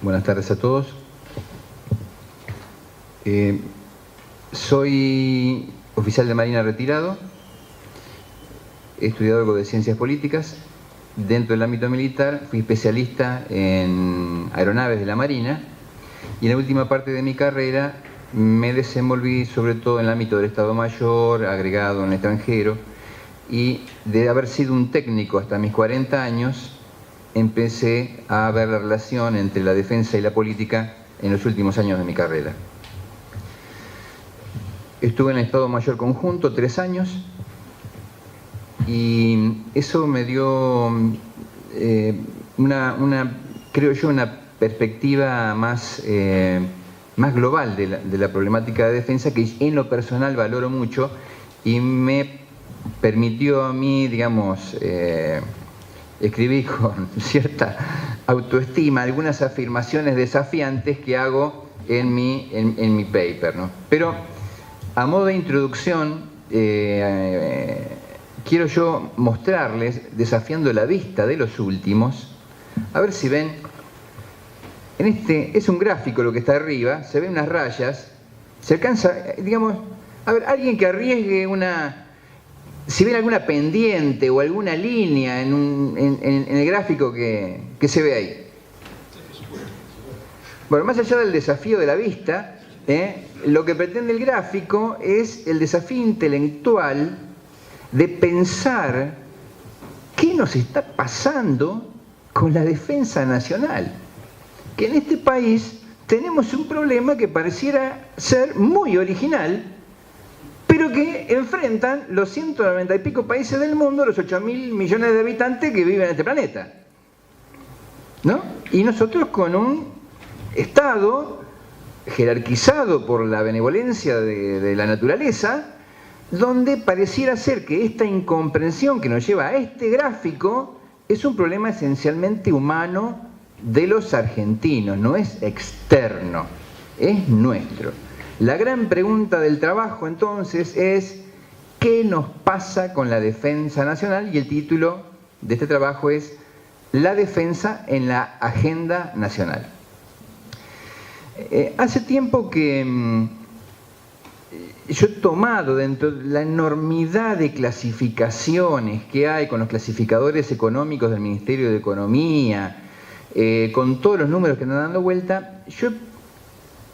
Buenas tardes a todos. Soy oficial de Marina retirado, he estudiado algo de ciencias políticas. Dentro del ámbito militar fui especialista en aeronaves de la Marina y en la última parte de mi carrera me desenvolví sobre todo en el ámbito del Estado Mayor, agregado en el extranjero, y de haber sido un técnico hasta mis 40 años, empecé a ver la relación entre la defensa y la política en los últimos años de mi carrera. Estuve en el Estado Mayor Conjunto 3 años y eso me dio creo yo, una perspectiva más global de la problemática de defensa, que en lo personal valoro mucho y me permitió a mí, digamos, escribí con cierta autoestima algunas afirmaciones desafiantes que hago en mi paper, ¿no? Pero a modo de introducción, quiero yo mostrarles, desafiando la vista de los últimos, a ver si ven, es un gráfico lo que está arriba, se ven unas rayas, se alcanza, digamos, a ver, alguien que arriesgue si ven alguna pendiente o alguna línea en el gráfico que se ve ahí. Bueno, más allá del desafío de la vista, lo que pretende el gráfico es el desafío intelectual de pensar qué nos está pasando con la defensa nacional. Que en este país tenemos un problema que pareciera ser muy original, pero que enfrentan los 190 y pico países del mundo, los 8.000 millones de habitantes que viven en este planeta, ¿no? Y nosotros con un Estado jerarquizado por la benevolencia de la naturaleza, donde pareciera ser que esta incomprensión que nos lleva a este gráfico es un problema esencialmente humano de los argentinos, no es externo, es nuestro. La gran pregunta del trabajo entonces es ¿qué nos pasa con la defensa nacional? Y el título de este trabajo es La defensa en la agenda nacional. Hace tiempo que yo he tomado dentro de la enormidad de clasificaciones que hay con los clasificadores económicos del Ministerio de Economía, con todos los números que andan dando vuelta, yo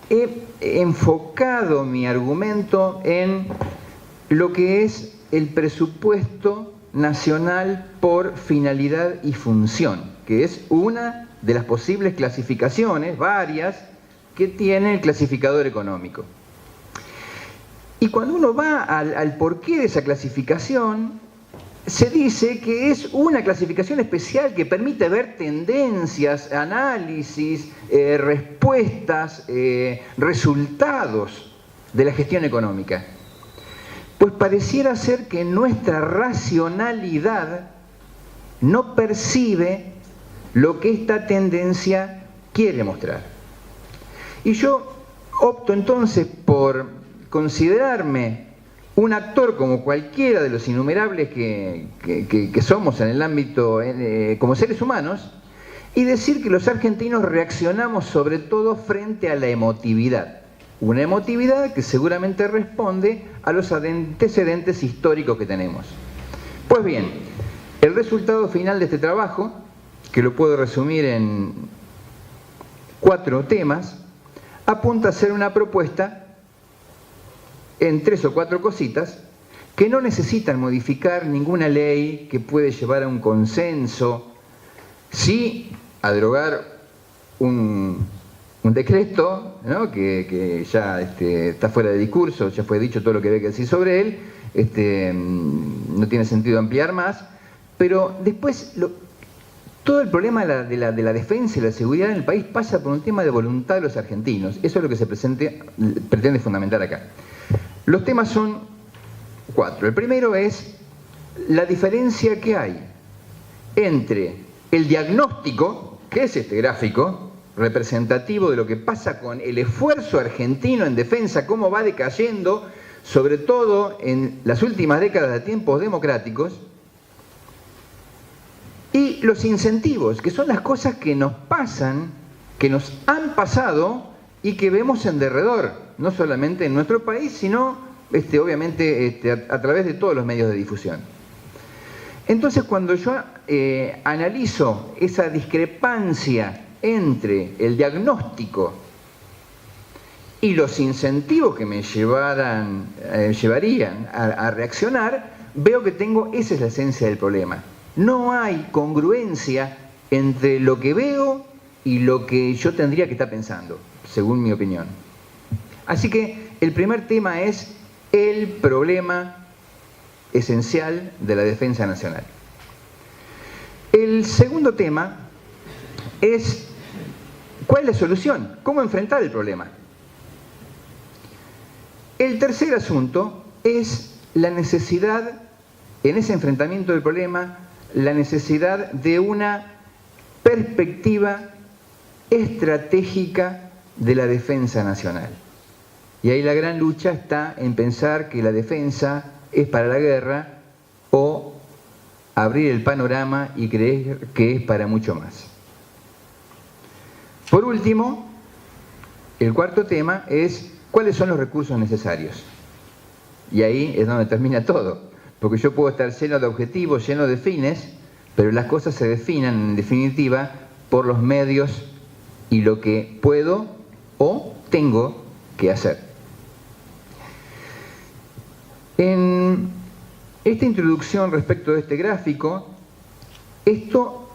he enfocado mi argumento en lo que es el presupuesto nacional por finalidad y función, que es una de las posibles clasificaciones, varias, que tiene el clasificador económico. Y cuando uno va al porqué de esa clasificación, se dice que es una clasificación especial que permite ver tendencias, análisis, respuestas, resultados de la gestión económica. Pues pareciera ser que nuestra racionalidad no percibe lo que esta tendencia quiere mostrar. Y yo opto entonces por considerarme un actor como cualquiera de los innumerables que somos en el ámbito como seres humanos, y decir que los argentinos reaccionamos sobre todo frente a la emotividad. Una emotividad que seguramente responde a los antecedentes históricos que tenemos. Pues bien, el resultado final de este trabajo, que lo puedo resumir en 4 temas, apunta a ser una propuesta en 3 o 4 cositas que no necesitan modificar ninguna ley, que puede llevar a un consenso, sí a derogar un decreto, ¿no? que ya está fuera de discurso, ya fue dicho todo lo que había que decir sobre él, no tiene sentido ampliar más, pero después todo el problema de la defensa y la seguridad en el país pasa por un tema de voluntad de los argentinos. Eso es lo que se pretende fundamentar acá. Los temas son 4. El primero es la diferencia que hay entre el diagnóstico, que es este gráfico, representativo de lo que pasa con el esfuerzo argentino en defensa, cómo va decayendo, sobre todo en las últimas décadas de tiempos democráticos, y los incentivos, que son las cosas que nos pasan que nos han pasado y que vemos en derredor, no solamente en nuestro país, sino obviamente a través de todos los medios de difusión. Entonces, cuando yo analizo esa discrepancia entre el diagnóstico y los incentivos que me llevarían a reaccionar, veo que esa es la esencia del problema. No hay congruencia entre lo que veo y lo que yo tendría que estar pensando, según mi opinión. Así que el primer tema es el problema esencial de la defensa nacional. El segundo tema es ¿cuál es la solución? ¿Cómo enfrentar el problema? El tercer asunto es la necesidad, en ese enfrentamiento del problema, la necesidad de una perspectiva estratégica de la defensa nacional. Y ahí la gran lucha está en pensar que la defensa es para la guerra o abrir el panorama y creer que es para mucho más. Por último, el cuarto tema es ¿cuáles son los recursos necesarios? Y ahí es donde termina todo, porque yo puedo estar lleno de objetivos, lleno de fines, pero las cosas se definen en definitiva por los medios y lo que puedo o tengo que hacer. En esta introducción respecto de este gráfico, esto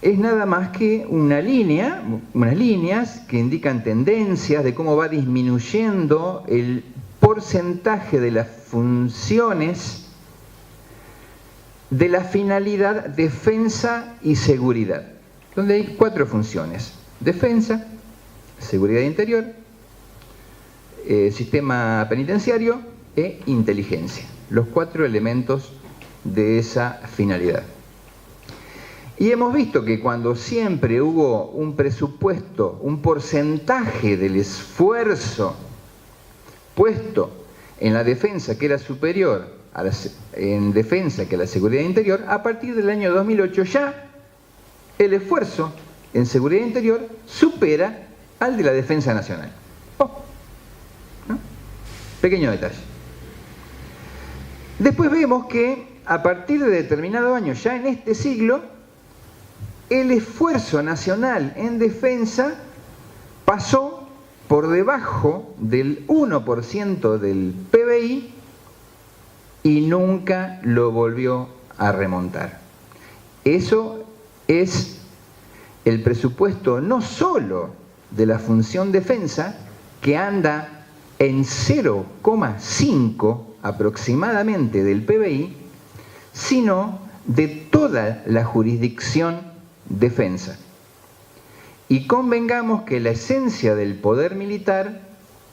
es nada más que unas líneas que indican tendencias de cómo va disminuyendo el porcentaje de las funciones de la finalidad defensa y seguridad, donde hay 4 funciones: defensa, seguridad interior, sistema penitenciario e inteligencia, los 4 elementos de esa finalidad. Y hemos visto que cuando siempre hubo un presupuesto, un porcentaje del esfuerzo puesto en la defensa que era superior en defensa que a la seguridad interior, a partir del año 2008 ya el esfuerzo en seguridad interior supera al de la defensa nacional. ¿No? Pequeño detalle. Después vemos que a partir de determinado año, ya en este siglo, el esfuerzo nacional en defensa pasó por debajo del 1% del PBI y nunca lo volvió a remontar. Eso es el presupuesto no solo de la función defensa, que anda en 0,5 aproximadamente del PBI, sino de toda la jurisdicción defensa. Y convengamos que la esencia del poder militar,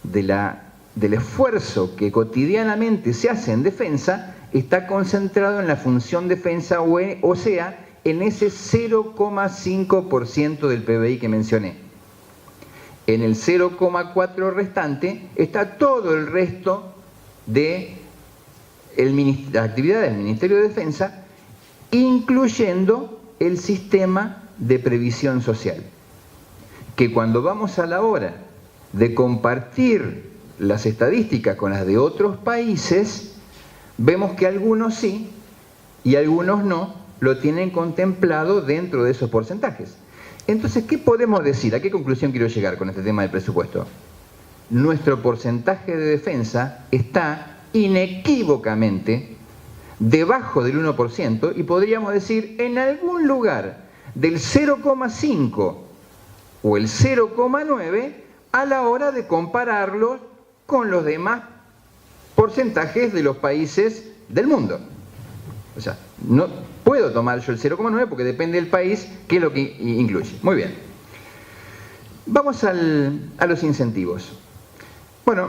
del esfuerzo que cotidianamente se hace en defensa, está concentrado en la función defensa, o sea, en ese 0,5% del PBI que mencioné. En el 0,4 restante está todo el resto de la actividad del Ministerio de Defensa, incluyendo el sistema de previsión social, que cuando vamos a la hora de compartir las estadísticas con las de otros países, vemos que algunos sí y algunos no lo tienen contemplado dentro de esos porcentajes. Entonces, ¿qué podemos decir? ¿A qué conclusión quiero llegar con este tema del presupuesto? Nuestro porcentaje de defensa está inequívocamente debajo del 1% y podríamos decir en algún lugar del 0,5 o el 0,9 a la hora de compararlo con los demás porcentajes de los países del mundo. O sea, no puedo tomar yo el 0,9 porque depende del país qué es lo que incluye. Muy bien. Vamos a los incentivos. Bueno,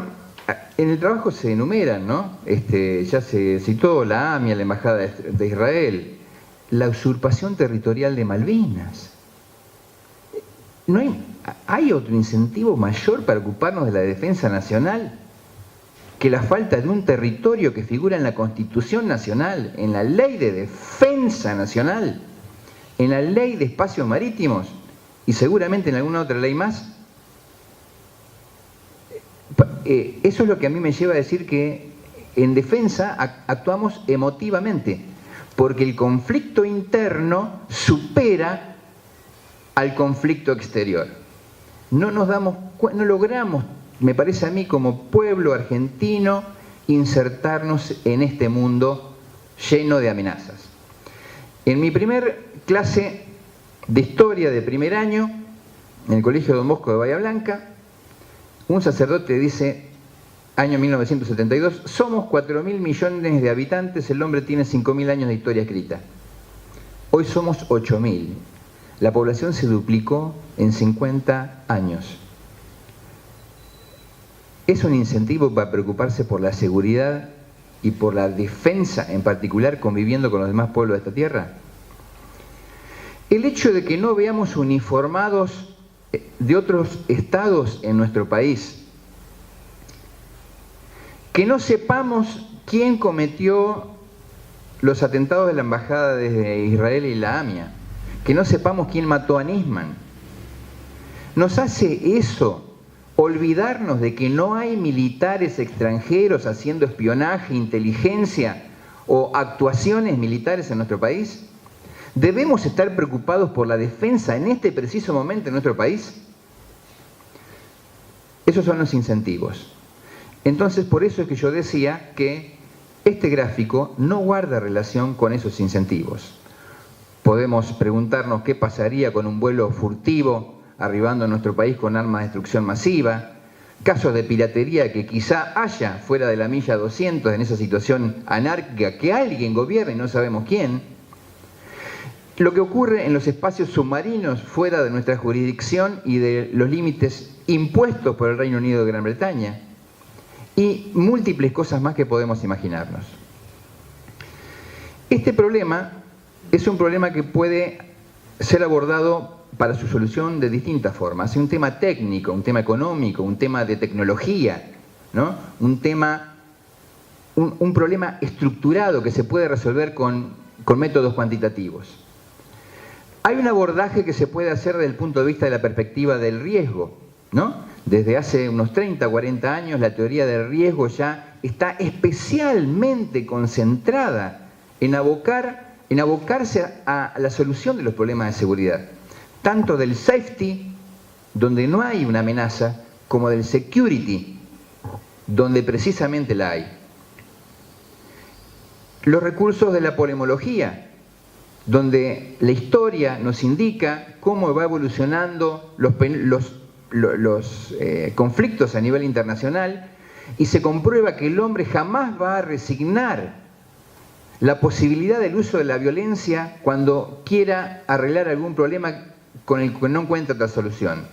en el trabajo se enumeran, ¿no? Ya se citó la AMIA, la Embajada de Israel, la usurpación territorial de Malvinas. ¿No hay otro incentivo mayor para ocuparnos de la defensa nacional que la falta de un territorio que figura en la Constitución Nacional, en la Ley de Defensa Nacional, en la Ley de Espacios Marítimos y seguramente en alguna otra ley más, eso es lo que a mí me lleva a decir que en defensa actuamos emotivamente, porque el conflicto interno supera al conflicto exterior. No logramos, me parece a mí, como pueblo argentino, insertarnos en este mundo lleno de amenazas. En mi primer clase de historia de primer año, en el Colegio Don Bosco de Bahía Blanca, un sacerdote dice, año 1972, somos 4.000 millones de habitantes, el hombre tiene 5.000 años de historia escrita. Hoy somos 8.000. La población se duplicó en 50 años. ¿Es un incentivo para preocuparse por la seguridad y por la defensa, en particular, conviviendo con los demás pueblos de esta tierra? El hecho de que no veamos uniformados de otros estados en nuestro país, que no sepamos quién cometió los atentados de la embajada de Israel y la AMIA, que no sepamos quién mató a Nisman, nos hace eso olvidarnos de que no hay militares extranjeros haciendo espionaje, inteligencia o actuaciones militares en nuestro país. ¿Debemos estar preocupados por la defensa en este preciso momento en nuestro país? Esos son los incentivos. Entonces, por eso es que yo decía que este gráfico no guarda relación con esos incentivos. Podemos preguntarnos qué pasaría con un vuelo furtivo arribando a nuestro país con armas de destrucción masiva, casos de piratería que quizá haya fuera de la milla 200 en esa situación anárquica que alguien gobierna y no sabemos quién. Lo que ocurre en los espacios submarinos fuera de nuestra jurisdicción y de los límites impuestos por el Reino Unido de Gran Bretaña, y múltiples cosas más que podemos imaginarnos. Este problema es un problema que puede ser abordado para su solución de distintas formas. Es un tema técnico, un tema económico, un tema de tecnología, ¿no? Un problema estructurado que se puede resolver con métodos cuantitativos. Hay un abordaje que se puede hacer desde el punto de vista de la perspectiva del riesgo, ¿no? Desde hace unos 30, 40 años la teoría del riesgo ya está especialmente concentrada en abocarse a la solución de los problemas de seguridad, tanto del safety, donde no hay una amenaza, como del security, donde precisamente la hay. Los recursos de la polemología, donde la historia nos indica cómo va evolucionando los conflictos a nivel internacional, y se comprueba que el hombre jamás va a resignar la posibilidad del uso de la violencia cuando quiera arreglar algún problema con el que no encuentra otra solución.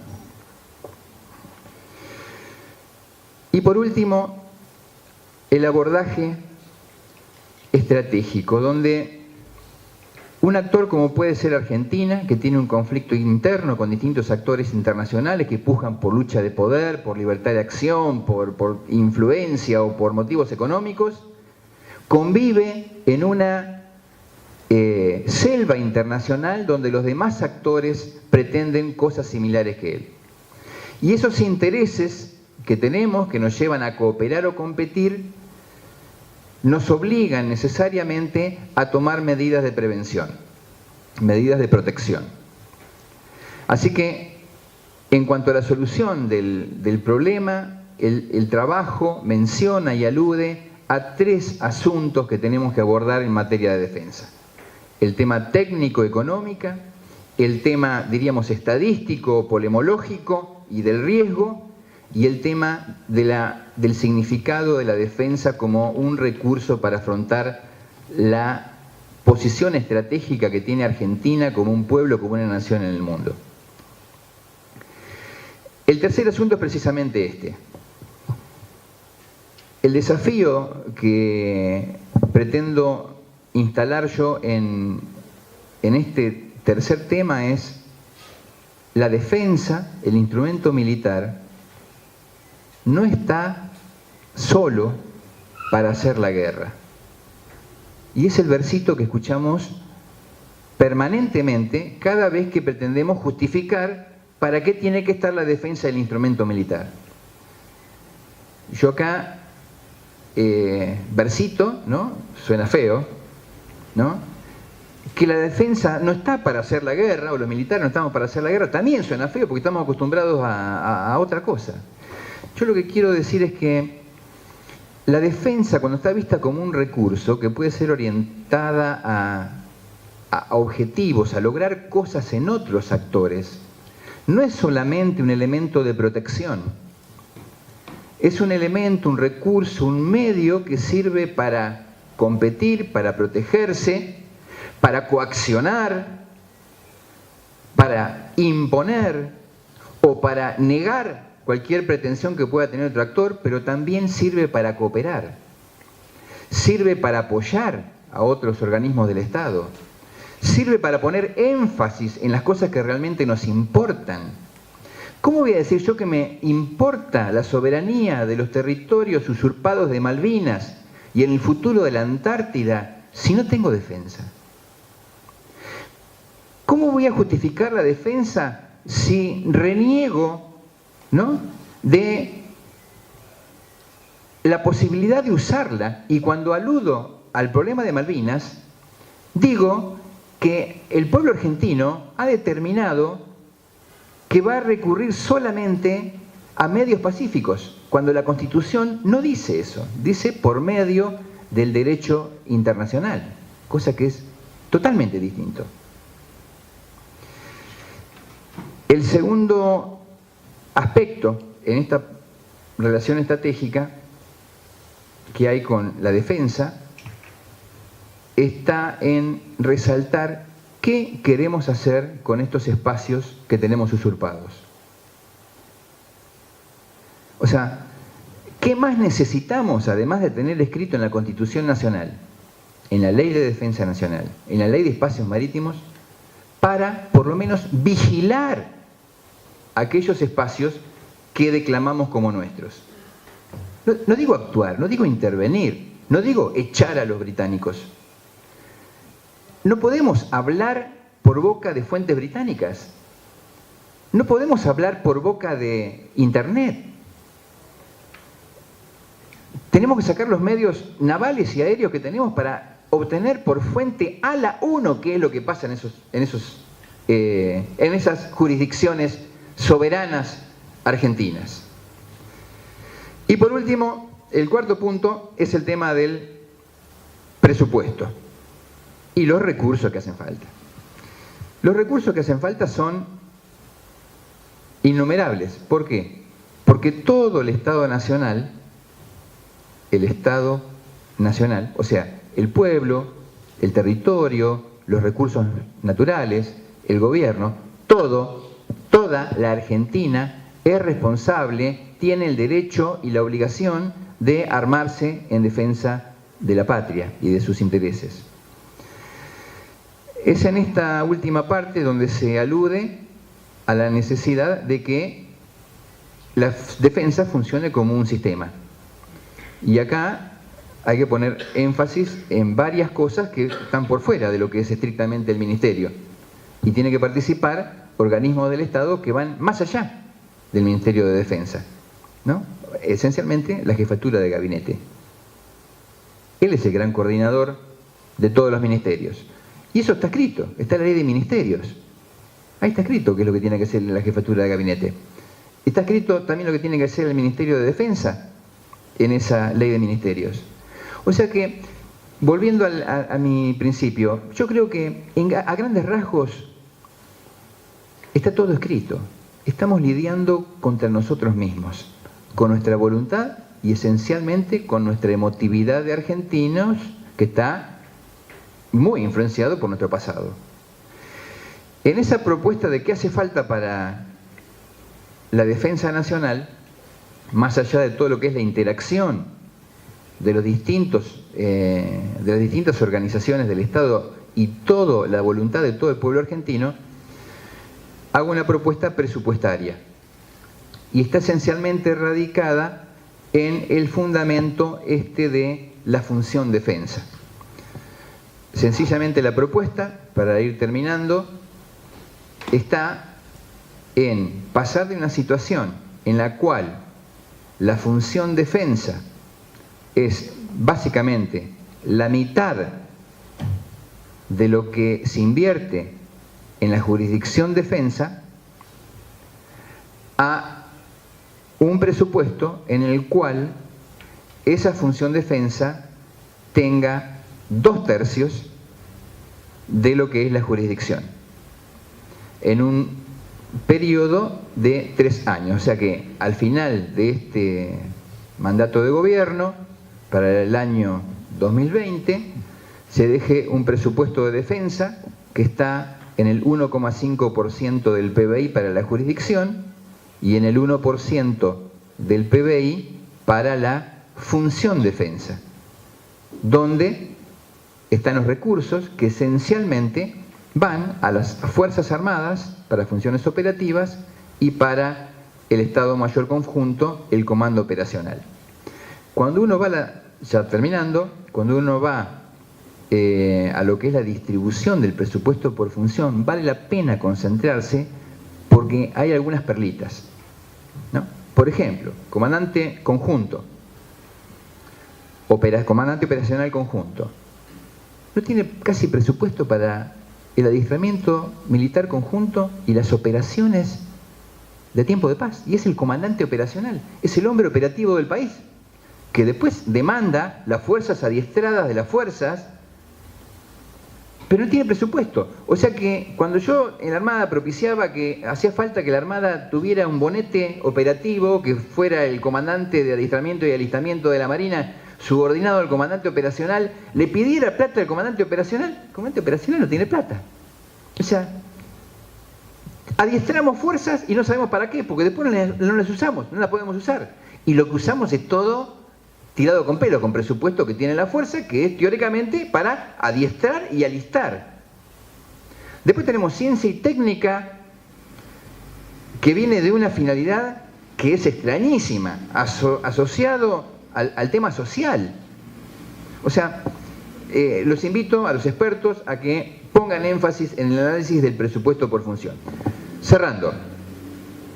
Y por último, el abordaje estratégico, donde un actor como puede ser Argentina, que tiene un conflicto interno con distintos actores internacionales que pujan por lucha de poder, por libertad de acción, por influencia o por motivos económicos, convive en una selva internacional donde los demás actores pretenden cosas similares que él. Y esos intereses que tenemos, que nos llevan a cooperar o competir, nos obligan necesariamente a tomar medidas de prevención, medidas de protección. Así que, en cuanto a la solución del problema, el trabajo menciona y alude a tres asuntos que tenemos que abordar en materia de defensa. El tema técnico-económico, el tema, diríamos, estadístico, polemológico y del riesgo, y el tema del significado de la defensa como un recurso para afrontar la posición estratégica que tiene Argentina como un pueblo, como una nación en el mundo. El tercer asunto es precisamente este. El desafío que pretendo instalar yo en este tercer tema es la defensa, el instrumento militar, no está solo para hacer la guerra. Y es el versito que escuchamos permanentemente cada vez que pretendemos justificar para qué tiene que estar la defensa del instrumento militar. Yo acá, versito, ¿no? Suena feo, ¿no? Que la defensa no está para hacer la guerra, o los militares no estamos para hacer la guerra, también suena feo porque estamos acostumbrados a otra cosa. Yo lo que quiero decir es que la defensa, cuando está vista como un recurso que puede ser orientada a objetivos, a lograr cosas en otros actores, no es solamente un elemento de protección. Es un elemento, un recurso, un medio que sirve para competir, para protegerse, para coaccionar, para imponer o para negar cualquier pretensión que pueda tener otro actor, pero también sirve para cooperar, sirve para apoyar a otros organismos del Estado, sirve para poner énfasis en las cosas que realmente nos importan. ¿Cómo voy a decir yo que me importa la soberanía de los territorios usurpados de Malvinas y en el futuro de la Antártida si no tengo defensa? ¿Cómo voy a justificar la defensa si reniego, ¿no?, de la posibilidad de usarla? Y cuando aludo al problema de Malvinas, digo que el pueblo argentino ha determinado que va a recurrir solamente a medios pacíficos, cuando la Constitución no dice eso, dice por medio del derecho internacional, cosa que es totalmente distinto. El segundo aspecto en esta relación estratégica que hay con la defensa está en resaltar qué queremos hacer con estos espacios que tenemos usurpados. O sea, ¿qué más necesitamos, además de tener escrito en la Constitución Nacional, en la Ley de Defensa Nacional, en la Ley de Espacios Marítimos, para por lo menos vigilar aquellos espacios que declamamos como nuestros? No digo actuar, no digo intervenir, no digo echar a los británicos. No podemos hablar por boca de fuentes británicas. No podemos hablar por boca de Internet. Tenemos que sacar los medios navales y aéreos que tenemos para obtener por fuente a la 1 qué es lo que pasa en esas jurisdicciones soberanas argentinas. Y por último, el cuarto punto es el tema del presupuesto y los recursos que hacen falta. Los recursos que hacen falta son innumerables. ¿Por qué? Porque todo el Estado nacional, o sea, el pueblo, el territorio, los recursos naturales, el gobierno, toda la Argentina es responsable, tiene el derecho y la obligación de armarse en defensa de la patria y de sus intereses. Es en esta última parte donde se alude a la necesidad de que la defensa funcione como un sistema. Y acá hay que poner énfasis en varias cosas que están por fuera de lo que es estrictamente el Ministerio. Y tiene que participar organismos del Estado que van más allá del Ministerio de Defensa, ¿no? Esencialmente la jefatura de gabinete. Él es el gran coordinador de todos los ministerios. Y eso está escrito, está en la ley de ministerios. Ahí está escrito qué es lo que tiene que hacer la jefatura de gabinete. Está escrito también lo que tiene que hacer el Ministerio de Defensa en esa ley de ministerios. O sea que, volviendo a mi principio, yo creo que a grandes rasgos está todo escrito. Estamos lidiando contra nosotros mismos, con nuestra voluntad y esencialmente con nuestra emotividad de argentinos que está muy influenciado por nuestro pasado. En esa propuesta de qué hace falta para la defensa nacional, más allá de todo lo que es la interacción de las distintas organizaciones del Estado y toda la voluntad de todo el pueblo argentino, hago una propuesta presupuestaria. Y está esencialmente radicada en el fundamento de la función defensa. Sencillamente la propuesta para ir terminando, está en pasar de una situación en la cual la función defensa es básicamente la mitad de lo que se invierte en la jurisdicción defensa a un presupuesto en el cual esa función defensa tenga 2/3 de lo que es la jurisdicción en un periodo de 3 años. O sea que al final de este mandato de gobierno, para el año 2020, se deje un presupuesto de defensa que está en el 1,5% del PBI para la jurisdicción y en el 1% del PBI para la función defensa, donde están los recursos que esencialmente van a las Fuerzas Armadas para funciones operativas y para el Estado Mayor Conjunto, el Comando Operacional. Cuando uno va, ya terminando, cuando uno va a lo que es la distribución del presupuesto por función, vale la pena concentrarse porque hay algunas perlitas, ¿no? Por ejemplo, comandante conjunto, comandante operacional conjunto, no tiene casi presupuesto para el adiestramiento militar conjunto y las operaciones de tiempo de paz, y es el comandante operacional, es el hombre operativo del país, que después demanda las fuerzas adiestradas de las fuerzas, pero no tiene presupuesto. O sea que cuando yo en la Armada propiciaba que hacía falta que la Armada tuviera un bonete operativo, que fuera el comandante de adiestramiento y alistamiento de la Marina, subordinado al comandante operacional, le pidiera plata al comandante operacional, el comandante operacional no tiene plata. O sea, adiestramos fuerzas y no sabemos para qué, porque después no las usamos, no las podemos usar. Y lo que usamos es todo tirado con pelo, con presupuesto que tiene la fuerza, que es teóricamente para adiestrar y alistar. Después tenemos ciencia y técnica, que viene de una finalidad que es extrañísima, asociado al tema social. O sea, los invito a los expertos a que pongan énfasis en el análisis del presupuesto por función. Cerrando,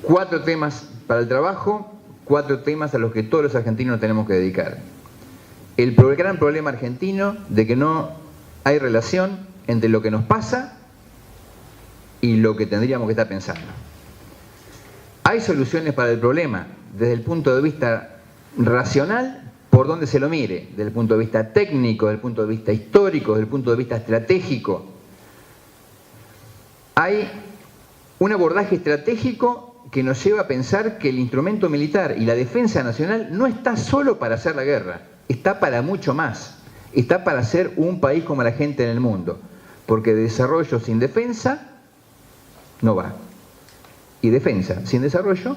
4 temas para el trabajo, 4 temas a los que todos los argentinos nos tenemos que dedicar. El gran problema argentino de que no hay relación entre lo que nos pasa y lo que tendríamos que estar pensando. Hay soluciones para el problema desde el punto de vista racional, por donde se lo mire, desde el punto de vista técnico, desde el punto de vista histórico, desde el punto de vista estratégico. Hay un abordaje estratégico que nos lleva a pensar que el instrumento militar y la defensa nacional no está solo para hacer la guerra, está para mucho más, está para ser un país como la gente en el mundo, porque desarrollo sin defensa no va, y defensa sin desarrollo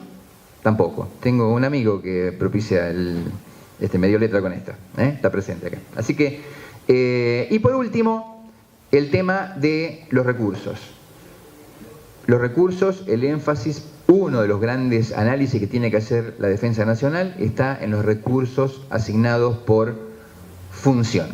tampoco. Tengo un amigo que propicia me dio letra con esta, está presente acá. Así que, y por último, el tema de los recursos. Los recursos, el énfasis, uno de los grandes análisis que tiene que hacer la defensa nacional está en los recursos asignados por función.